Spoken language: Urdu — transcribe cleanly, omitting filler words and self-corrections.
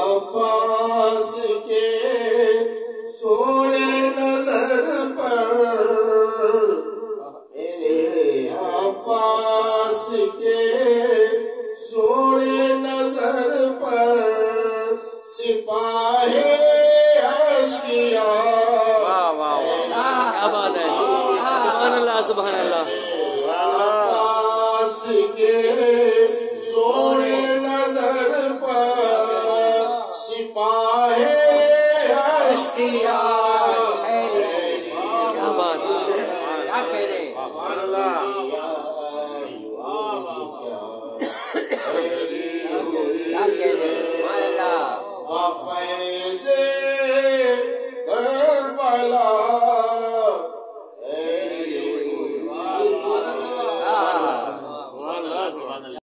عباس کے سونے نظر پر، میرے عباس کے سونے نظر پر سپاہی اشکیاء، کیا بات ہے، سبحان اللہ سبحان اللہ. عباس کے سونے نظر پر سپاہی اشکیاء، کیا بات ہے، کیا کہہ رہے ہیں. کیا کہہ رہے ہیں، سبحان اللہ. وفیض کربلا